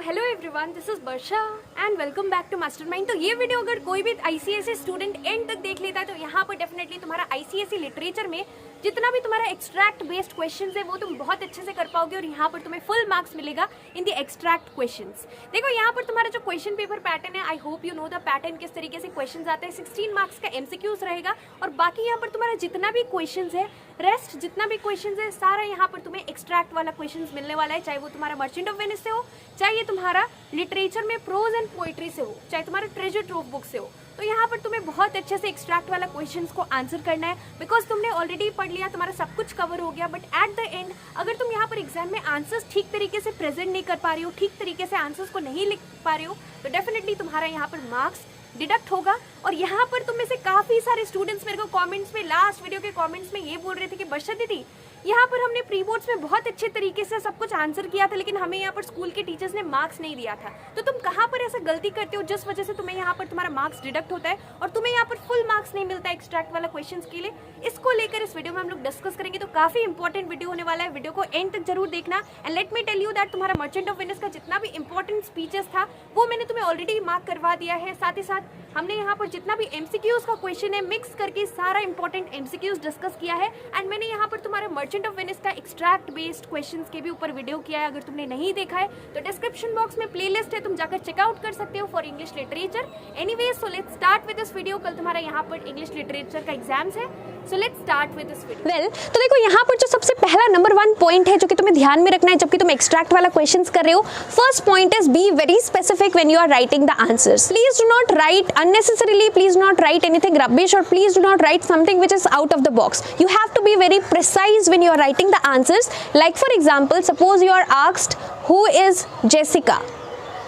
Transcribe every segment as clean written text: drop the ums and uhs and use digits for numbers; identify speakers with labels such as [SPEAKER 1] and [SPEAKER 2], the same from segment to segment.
[SPEAKER 1] Hello everyone, this is Varsha and welcome back to Mastermind. तो ये video अगर कोई भी आईसीएसई स्टूडेंट एंड तक देख लेता है तो यहाँ पर डेफिनेटली तुम्हारा आईसीएसई लिटरेचर में जितना भी तुम्हारा एक्सट्रैक्ट बेस्ड क्वेश्चंस है वो तुम बहुत अच्छे से कर पाओगे और यहाँ पर तुम्हें फुल मार्क्स मिलेगा इन द एक्सट्रैक्ट क्वेश्चंस। देखो यहाँ पर तुम्हारा जो क्वेश्चन पेपर पैटर्न है, I hope you know the pattern, किस तरीके से क्वेश्चंस आते हैं। 16 मार्क्स का एमसीक्यूज रहेगा और बाकी यहाँ पर तुम्हारा जितना भी क्वेश्चंस है, रेस्ट जितना भी क्वेश्चंस है, सारा यहाँ पर तुम्हें एक्सट्रैक्ट वाला क्वेश्चंस मिलने वाला है। चाहे वो तुम्हारा मर्चेंट ऑफ वेनिस से हो, चाहे ये तुम्हारा लिटरेचर में प्रोज एंड पोइट्री से हो, चाहे तुम्हारा ट्रेजर ट्रोव बुक से हो। तो यहाँ पर तुम्हें बहुत अच्छे से एक्सट्रैक्ट वाला क्वेश्चंस को आंसर करना है, बिकॉज तुमने ऑलरेडी पढ़ लिया, तुम्हारा सब कुछ कवर हो गया। बट एट द एंड अगर तुम यहाँ पर एग्जाम में आंसर्स ठीक तरीके से प्रेजेंट नहीं कर पा रही हो, ठीक तरीके से आंसर्स को नहीं लिख पा रहे हो, तो डेफिनेटली तुम्हारा यहाँ पर मार्क्स डिडक्ट होगा। और यहाँ पर तुम में से काफ़ी सारे स्टूडेंट्स मेरे को कमेंट्स में, लास्ट वीडियो के कमेंट्स में ये बोल रहे थे कि वर्षा दीदी यहाँ पर हमने प्री बोर्ड्स में बहुत अच्छे तरीके से सब कुछ आंसर किया था, लेकिन हमें यहाँ पर स्कूल के टीचर्स ने मार्क्स नहीं दिया था। तो तुम कहाँ पर ऐसा गलती करते हो जिस वजह से तुम्हें यहाँ पर तुम्हारा मार्क्स डिडक्ट होता है और तुम्हें यहाँ पर फुल मार्क्स नहीं मिलता है एक्सट्रैक्ट वाला क्वेश्चंस के लिए? इसको लेकर इस वीडियो में हम लोग डिस्कस करेंगे। तो काफी इंपॉर्टेंट वीडियो होने वाला है, वीडियो को एंड तक जरूर देखना। And let me tell you that तुम्हारा मर्चेंट ऑफ वेनिस का जितना भी इंपॉर्टेंट स्पीचेस था वो मैंने तुम्हें ऑलरेडी मार्क करवा दिया है। साथ ही साथ हमने यहाँ पर जितना भी एमसीक्यूज का क्वेश्चन है मिक्स करके सारा इंपॉर्टेंट एमसीक्यूज डिस्कस किया है। एंड मैंने यहाँ पर तुम्हारे मर्चेंट ऑफ वेनिस का एक्सट्रैक्ट बेस्ड क्वेश्चंस के भी ऊपर वीडियो किया है। अगर तुमने नहीं देखा है तो डिस्क्रिप्शन बॉक्स में प्लेलिस्ट है, तुम जाकर चेकआउट कर सकते हो for English literature. Anyways, so let's start with this video. कल तुम्हारा यहाँ पर इंग्लिश लिटरेचर का एग्जाम्स है, so let's start with this video.
[SPEAKER 2] Well, तो देखो यहाँ पर जो सबसे पहला नंबर 1 पॉइंट है जो कि तुम्हें ध्यान में रखना है जबकि तुम एक्सट्रैक्ट वाला क्वेश्चंस कर रहे हो। First point is be very specific when you are writing the answers. Please do not write unnecessarily, please do not write anything rubbish, और please do not write something which is out of the box. You have to be very precise when you are writing the answers. Like for example, suppose you are asked who is Jessica.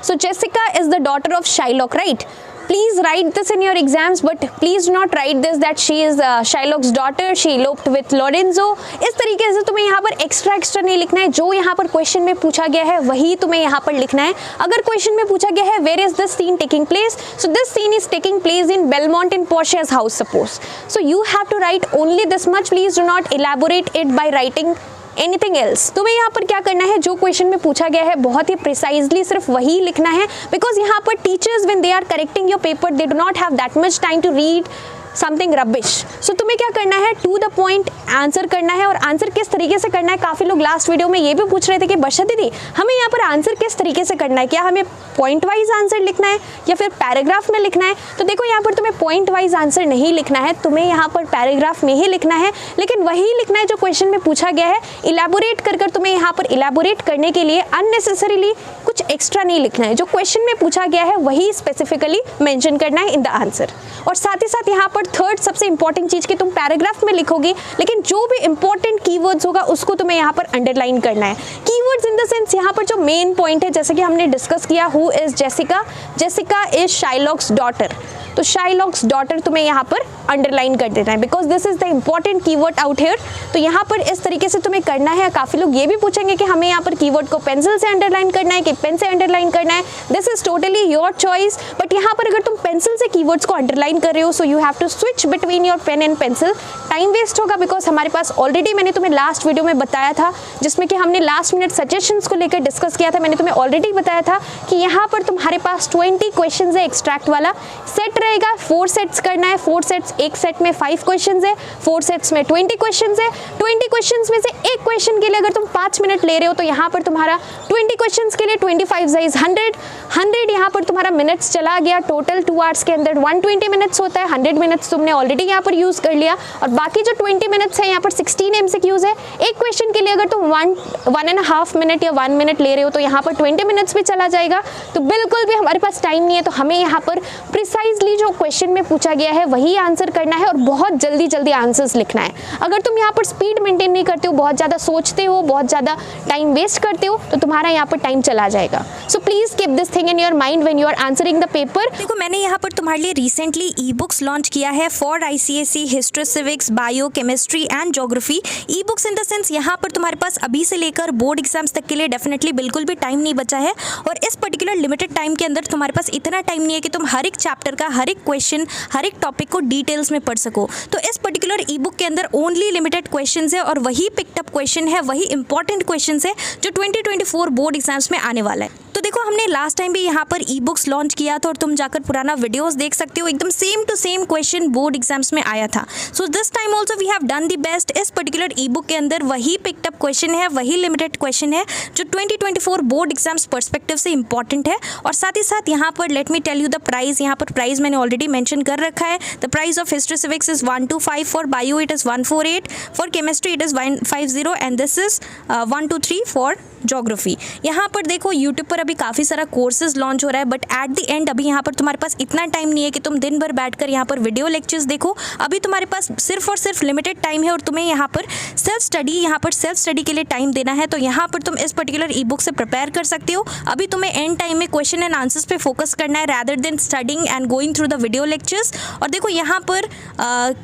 [SPEAKER 2] So Jessica is the daughter of Shylock, right? Please write this in your exams, but please do not write this that she is Shylock's daughter, she eloped with Lorenzo. इस तरीके से तुम्हें यहाँ पर extra नहीं लिखना है। जो यहाँ पर क्वेश्चन में पूछा गया है वही तुम्हें यहाँ पर लिखना है। अगर क्वेश्चन में पूछा गया है where is this scene taking place, so this scene is taking place in Belmont in Portia's house, suppose. So you have to write only this much. Please do not elaborate it by writing anything else. तुम्हें यहाँ पर क्या करना है, जो question में पूछा गया है बहुत ही प्रिसाइजली सिर्फ वही लिखना है, बिकॉज यहाँ पर teachers when they are correcting your paper they do not have that much time to read something rubbish. So तुम्हें क्या करना है, टू द पॉइंट आंसर करना है। और आंसर किस तरीके से करना है, काफ़ी लोग लास्ट वीडियो में ये भी पूछ रहे थे कि वर्षा दीदी हमें यहाँ पर आंसर किस तरीके से करना है, क्या हमें पॉइंट वाइज आंसर लिखना है या फिर पैराग्राफ में लिखना है? तो देखो यहाँ पर तुम्हें पॉइंट वाइज आंसर नहीं लिखना है, तुम्हें यहाँ पर पैराग्राफ में ही लिखना है, लेकिन वही लिखना है जो क्वेश्चन में पूछा गया है। इलेबोरेट कर तुम्हें यहाँ पर इलेबोरेट करने के लिए अननेसेसरीली कुछ एक्स्ट्रा नहीं लिखना है। जो क्वेश्चन में पूछा गया है वही स्पेसिफिकली मेंशन करना है इन द आंसर। और साथ ही साथ यहाँ पर थर्ड सबसे इंपॉर्टेंट चीज कि तुम पैराग्राफ में लिखोगे, लेकिन जो भी इंपॉर्टेंट कीवर्ड्स होगा उसको तुम्हें यहाँ पर अंडरलाइन करना है। कीवर्ड्स इन द सेंस यहाँ पर जो मेन पॉइंट है, जैसे कि हमने डिस्कस किया, who is Jessica, Jessica is Shylock's daughter. तो शाइलॉक्स डॉटर तुम्हें यहाँ पर अंडरलाइन कर देना है, because this is the important keyword out here. तो यहाँ पर इस तरीके से तुम्हें करना है। काफी लोग ये भी पूछेंगे कि हमें यहाँ पर कीवर्ड को पेंसिल से अंडरलाइन करना है कि पेन से अंडरलाइन करना है। This is totally your choice, but यहाँ पर अगर तुम पेंसिल से कीवर्ड्स को अंडरलाइन कर रहे हो so you have to switch between your pen and pencil. Time waste होगा, बिकॉज हमारे पास ऑलरेडी, मैंने तुम्हें लास्ट वीडियो में बताया था जिसमें कि हमने लास्ट मिनट सजेशंस को लेकर डिस्कस किया था। मैंने तुम्हें ऑलरेडी बताया था कि यहाँ पर तुम्हारे पास 20 क्वेश्चन है, एक्सट्रैक्ट वाला सेट रहेगा। 4 सेट्स करना है, 4 सेट्स, एक सेट में 5 क्वेश्चन है, 4 सेट्स में 20 क्वेश्चन है। 20 क्वेश्चन में से एक क्वेश्चन के लिए अगर तुम 5 मिनट ले रहे हो तो यहाँ पर तुम्हारा 20 क्वेश्चन के लिए 25 इज 100 यहाँ पर तुम्हारा मिनट्स चला गया। टोटल 2 आवर्स के अंदर 120 मिनट्स होता है। 100 मिनट्स तुमने ऑलरेडी यहाँ पर यूज कर लिया, और बाकी जो 20 मिनट्स है यहाँ पर 16 एमसीक्यूज है। एक क्वेश्चन के लिए अगर तुम 1.5 मिनट या 1 मिनट ले रहे हो तो यहाँ पर 20 मिनट्स भी चला जाएगा। तो बिल्कुल भी हमारे पास टाइम नहीं है, तो हमें यहाँ पर प्रिसाइजली जो क्वेश्चन में पूछा गया है वही आंसर करना है और बहुत जल्दी आंसर्स लिखना है। अगर तुम यहाँ पर स्पीड मेंटेन नहीं करते हो, बहुत ज़्यादा सोचते हो, बहुत ज़्यादा टाइम वेस्ट करते हो, तो तुम्हारा यहाँ पर टाइम चला जाएगा। So please keep this thing in your mind when you are answering the paper.
[SPEAKER 3] देखो, मैंने यहाँ पर तुम्हारे लिए रिसेंटली ई बुक्स लॉन्च किया है for ICSE history, civics, bio, chemistry and geography. E books in the sense यहाँ पर तुम्हारे पास अभी से लेकर बोर्ड एग्जाम एग्जाम्स तक के लिए डेफिनेटली बिल्कुल भी टाइम नहीं बचा है, और इस पर्टिकुलर लिमिटेड टाइम के अंदर तुम्हारे पास इतना टाइम नहीं है कि तुम हर एक चैप्टर का हर एक क्वेश्चन, हर एक टॉपिक को डिटेल्स में पढ़ सको। तो इस पर्टिकुलर ई बुक के अंदर ओनली लिमिटेड क्वेश्चन है, और वही पिकअप क्वेश्चन है, वही इंपॉर्टेंट क्वेश्चन है जो 2024 बोर्ड एग्जाम्स में आने वाला है। तो देखो, हमने लास्ट टाइम भी यहाँ पर ई बुक्स लॉन्च किया था, और तुम जाकर पुराना वीडियोस देख सकते हो, एकदम same to same question board exams में आया था। So this time also we have done the best. इस पर्टिकुलर ई बुक के अंदर वही पिकअप क्वेश्चन है, वही लिमिटेड क्वेश्चन है जो 2024 बोर्ड एग्जाम्स पर्सपेक्टिव से इंपॉर्टेंट है। और साथ ही साथ यहाँ पर let me tell you the price. यहाँ पर प्राइस मैंने ऑलरेडी मेंशन कर रखा है। The price of history civics is 125, for bio it is 148, for chemistry it is 150, and this is 123 for geography. यहाँ पर देखो, यूट्यूब पर अभी काफ़ी सारा कोर्सेज लॉन्च हो रहा है, बट एट द एंड अभी यहाँ पर तुम्हारे पास इतना टाइम नहीं है कि तुम दिन भर बैठकर यहाँ पर वीडियो लेक्चर्स देखो। अभी तुम्हारे पास सिर्फ और सिर्फ लिमिटेड टाइम है, और तुम्हें यहाँ पर सेल्फ स्टडी के लिए टाइम देना है। तो यहाँ पर तुम इस पर्टिकुलर ई बुक से प्रिपेयर कर सकते हो। अभी तुम्हें एंड टाइम में क्वेश्चन एंड आंसर्स पे फोकस करना है, rather than studying and going through the video lectures. और देखो, यहाँ पर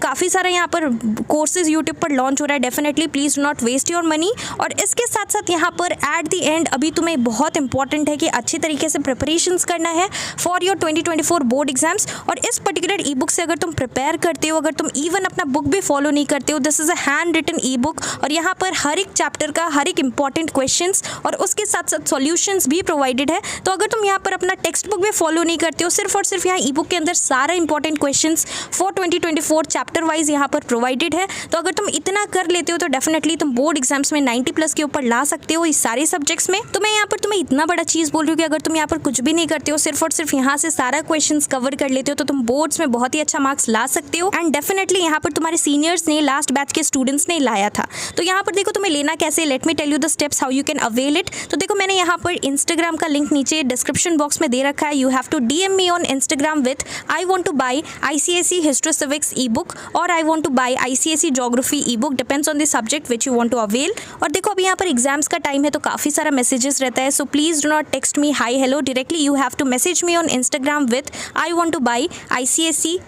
[SPEAKER 3] काफ़ी सारा यहाँ पर कोर्सेज यूट्यूब पर लॉन्च हो रहा है। Definitely please do not waste your money. और इसके साथ साथ यहाँ पर एट द एंड अभी तुम्हें बहुत इंपॉर्टेंट है कि अच्छी तरीके से प्रिपरेशंस करना है फॉर योर 2024 बोर्ड एग्जाम्स। और इस पर्टिकुलर ई बुक से अगर तुम प्रिपेयर करते हो, अगर तुम इवन अपना बुक भी फॉलो नहीं करते हो, this is a hand written ebook, और यहाँ पर हर एक चैप्टर का हर एक इंपॉर्टेंट क्वेश्चंस और उसके साथ साथ सॉल्यूशंस भी प्रोवाइडेड है। तो अगर तुम यहाँ पर अपना टेक्स्ट बुक भी फॉलो नहीं करते हो, सिर्फ और सिर्फ यहाँ ई बुक के अंदर सारा important questions for 2024 chapter wise यहाँ पर प्रोवाइडेड है। तो अगर तुम इतना कर लेते हो तो डेफिनेटली तुम बोर्ड एग्जाम्स में 90+ के ऊपर ला सकते हो इस सारे सब्जेक्ट्स में। तो मैं यहाँ पर तुम्हें इतना बड़ा चीज़ बोल रही हूँ कि अगर तुम यहाँ पर कुछ भी नहीं करते हो, सिर्फ और सिर्फ यहाँ से सारा क्वेश्चंस कवर कर लेते हो, तो तुम बोर्ड्स में बहुत ही अच्छा मार्क्स ला सकते हो। एंड डेफिनेटली यहाँ पर तुम्हारे सीनियर्स ने, लास्ट बैच के स्टूडेंट्स ने लाया था। तो यहाँ पर देखो, तुम्हें लेना कैसे, let me tell you the steps how you can avail it. तो देखो, मैंने यहाँ पर इंस्टाग्राम का लिंक नीचे डिस्क्रिप्शन बॉक्स में दे रखा है। You have to DM me on Instagram with I want to buy ICSE history civics ebook, और I want to buy ICSE geography ebook, depends on the subject which you want to avail. और देखो, अभी यहाँ पर exams का time है, तो काफ़ी सारा मैसेजेस रहता है। So please do not text me hi hello directly, you have to message me on Instagram with I want to buy ICSE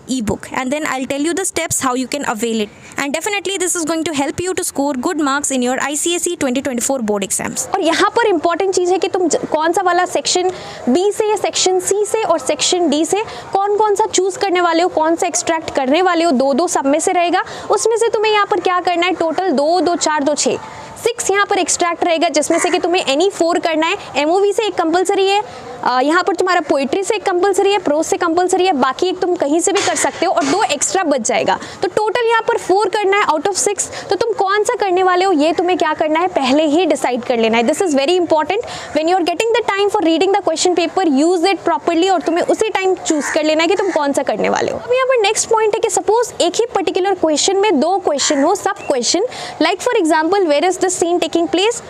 [SPEAKER 3] ebook, and then I'll tell you the steps how you can avail it, and definitely this is going to help you to score good marks in your ICSE 2024 board exams।
[SPEAKER 2] और यहाँ पर important चीज़ है कि तुम कौन सा वाला section B से या सेक्शन C से और सेक्शन D से कौन सा चूज करने वाले हो, कौन सा एक्सट्रैक्ट करने वाले हो। दो सब में से रहेगा, उसमें से तुम्हें यहाँ पर क्या करना है, टोटल 2, 2, 4, 2, 6, 6 यहाँ पर एक्सट्रैक्ट रहेगा, जिसमें से कि तुम्हें एनी 4 करना है। MOV से एक कंपलसरी है, यहाँ पर तुम्हारा पोइट्री से एक कंपलसरी है, प्रोज से कंपलसरी है, बाकी एक तुम कहीं से भी कर सकते हो, और 2 एक्स्ट्रा बच जाएगा। तो टोटल यहाँ पर 4 करना है आउट ऑफ 6। तो तुम कौन सा करने वाले हो, ये तुम्हें क्या करना है, पहले ही डिसाइड कर लेना है। This is very important. When you are getting the time for reading the question paper, use it properly, और तुम्हें उसी टाइम चूज कर लेना है कि तुम कौन सा करने वाले हो। अब यहाँ पर नेक्स्ट पॉइंट है कि सपोज एक ही पर्टिकुलर क्वेश्चन में 2 क्वेश्चन हो, सब question, like for example, where is the scene taking place,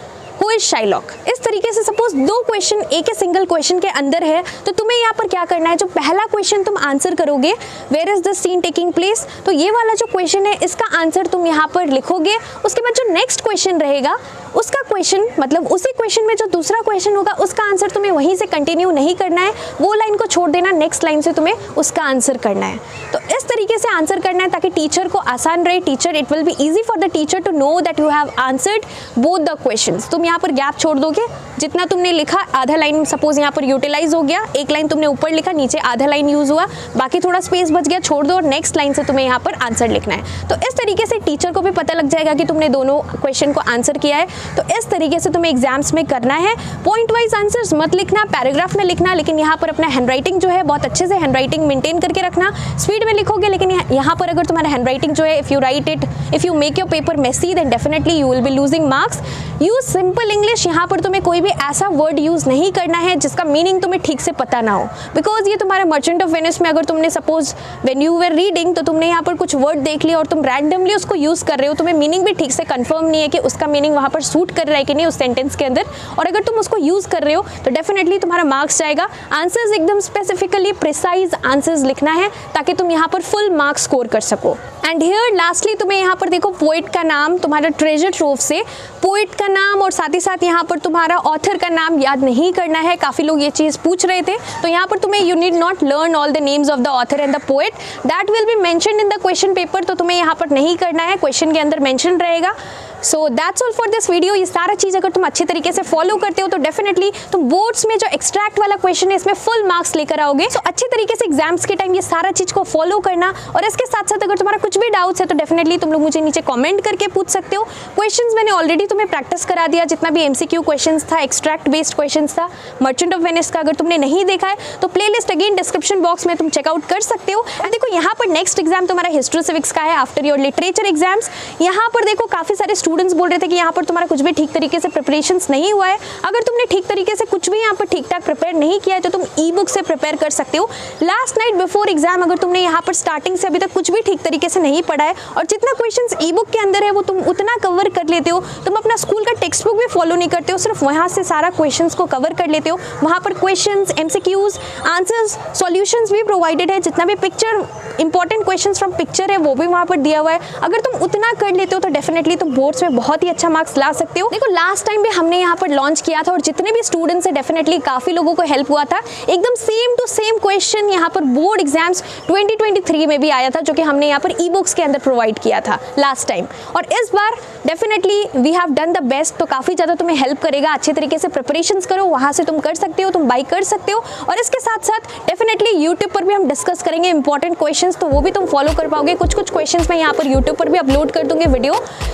[SPEAKER 2] who is Shylock. इस तरीके से सपोज 2 क्वेश्चन एक ही सिंगल क्वेश्चन के अंदर है, तो तुम्हें यहाँ पर क्या करना है, जो पहला क्वेश्चन तुम आंसर करोगे, where is the scene taking place, तो ये वाला जो क्वेश्चन है इसका आंसर तुम यहाँ पर लिखोगे। उसके बाद जो नेक्स्ट क्वेश्चन रहेगा उसका क्वेश्चन, मतलब उसी क्वेश्चन में जो दूसरा क्वेश्चन होगा उसका आंसर तुम्हें वहीं से कंटिन्यू नहीं करना है, वो लाइन को छोड़ देना, नेक्स्ट लाइन से तुम्हें उसका आंसर करना है। तो इस तरीके से आंसर करना है ताकि टीचर को आसान रहे। Teacher, it will be easy for the teacher to know that you have answered both the questions. तुम यहाँ पर गैप छोड़ दोगे, जितना तुमने लिखा आधा लाइन सपोज यहाँ पर यूटिलाइज हो गया, एक लाइन तुमने ऊपर लिखा, नीचे आधा लाइन यूज हुआ, बाकी थोड़ा स्पेस बच गया, छोड़ दो, और नेक्स्ट लाइन से तुम्हें यहाँ पर आंसर लिखना है। तो इस तरीके से टीचर को भी पता लग जाएगा कि तुमने दोनों क्वेश्चन को आंसर किया है। तो इस तरीके से तुम्हें एग्जाम्स में करना है। पॉइंट वाइज आंसर्स मत लिखना, पैराग्राफ में लिखना, लेकिन यहाँ पर अपना हैंडराइटिंग जो है बहुत अच्छे से हैंडराइटिंग मेंटेन करके रखना। स्पीड में लिखोगे, लेकिन यहाँ पर अगर तुम्हारा हैंडराइटिंग जो है, if you make your paper messy, then definitely you will be losing marks. Use simple English, यहाँ पर तुम्हें कोई भी ऐसा वर्ड यूज नहीं करना है जिसका मीनिंग तुम्हें ठीक से पता ना हो, बिकॉज ये तुम्हारा मर्चेंट ऑफ वेनिस में अगर तुमने suppose when you were reading, तो तुमने यहाँ पर कुछ वर्ड देख लिया और तुम रैंडमली उसको यूज कर रहे हो, तुम्हें मीनिंग भी ठीक से कंफर्म नहीं है कि उसका मीनिंग वहाँ पर सूट कर रहा है कि नहीं उस सेंटेंस के अंदर, और अगर तुम उसको यूज कर रहे हो तो डेफिनेटली तुम्हारा मार्क्स जाएगा। आंसर्स एकदम स्पेसिफिकली प्रिसाइज आंसर्स लिखना है ताकि तुम यहाँ पर फुल मार्क्स स्कोर कर सको। एंड हियर लास्टली तुम्हें यहाँ पर देखो पोइट का नाम, तुम्हारा ट्रेजर ट्रोव से पोइट का नाम और साथ ही साथ यहाँ पर तुम्हारा ऑथर का नाम याद नहीं करना है। काफ़ी लोग ये चीज़ पूछ रहे थे, तो यहाँ पर तुम्हें you need not learn all the names of the author and the poet, that will be mentioned in the question paper. तो तुम्हें यहाँ पर नहीं करना है, क्वेश्चन के अंदर मेंशन रहेगा। So that's all for this video. ये सारा चीज़ अगर तुम अच्छे तरीके से फॉलो करते हो तो डेफिनेटली तुम बोर्ड्स में जो एक्सट्रैक्ट वाला क्वेश्चन है इसमें फुल मार्क्स लेकर आओगे। सो अच्छे तरीके से एग्जाम्स के टाइम ये सारा चीज़ को फॉलो करना, और इसके साथ साथ अगर तुम्हारा कुछ भी डाउट्स है तो डेफिनेटली तुम लोग मुझे नीचे कमेंट करके पूछ सकते हो। क्वेश्चंस मैंने ऑलरेडी तुम्हें प्रैक्टिस करा दिया, जितना भी MCQ क्वेश्चंस था, एक्सट्रैक्ट बेस्ड क्वेश्चंस था, मर्चेंट ऑफ वेनिस का। अगर तुमने नहीं देखा है तो प्लेलिस्ट अगेन डिस्क्रिप्शन बॉक्स में तुम चेकआउट कर सकते हो। एंड देखो यहाँ पर नेक्स्ट एग्जाम तुम्हारा हिस्ट्री सिविक्स का है आफ्टर योर लिटरेचर एग्जाम्स। यहाँ पर देखो काफी सारे स्टूडेंट्स बोल रहे थे कि यहाँ पर तुम्हारा कुछ भी ठीक तरीके से प्रिपरेशंस नहीं हुआ है। अगर तुमने ठीक तरीके से कुछ भी यहाँ पर ठीक ठाक प्रिपेयर नहीं किया है तो तुम ई बुक से प्रिपेयर कर सकते हो। लास्ट नाइट बिफोर एग्जाम अगर तुमने यहाँ पर स्टार्टिंग से अभी तक कुछ भी ठीक तरीके से नहीं पढ़ा है और जितना क्वेश्चंस ई बुक के अंदर है वो तुम उतना कवर कर लेते हो, तुम अपना स्कूल का टेक्स्ट बुक भी फॉलो नहीं करते हो, सिर्फ वहाँ से सारा क्वेश्चंस को कवर कर लेते हो। वहाँ पर क्वेश्चंस, MCQs, आंसर्स, सॉल्यूशंस भी प्रोवाइडेड है, जितना भी picture important questions from picture है वो भी वहाँ पर दिया हुआ है। अगर तुम उतना कर लेते हो तो डेफिनेटली तुम बोर्ड्स में बहुत ही अच्छा मार्क्स ला सकते हो। देखो लास्ट टाइम भी हमने यहाँ पर लॉन्च किया था और जितने भी स्टूडेंट्स है डेफिनेटली काफी लोगों को हेल्प हुआ था। एकदम सेम टू सेम क्वेश्चन यहाँ पर बोर्ड एग्जाम्स 2023 में भी आया था, जो कि हमने यहाँ पर ई बुक्स के अंदर प्रोवाइड किया था लास्ट टाइम। और इस बार definitely we have done the best, तो काफी ज्यादा तुम्हें हेल्प करेगा। अच्छे तरीके से प्रिपरेशंस करो, वहां से तुम कर सकते हो, तुम बाई कर सकते हो। और इसके साथ साथ डेफिनेटली यूट्यूब पर भी हम डिस्कस करेंगे इंपॉर्टेंट क्वेश्चंस, तो वो भी तुम फॉलो कर पाओगे। कुछ क्वेश्चंस मैं यहाँ पर यूट्यूब पर भी अपलोड कर दूंगी video.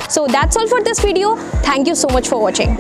[SPEAKER 2] So that's all for this video. Thank you so much for watching.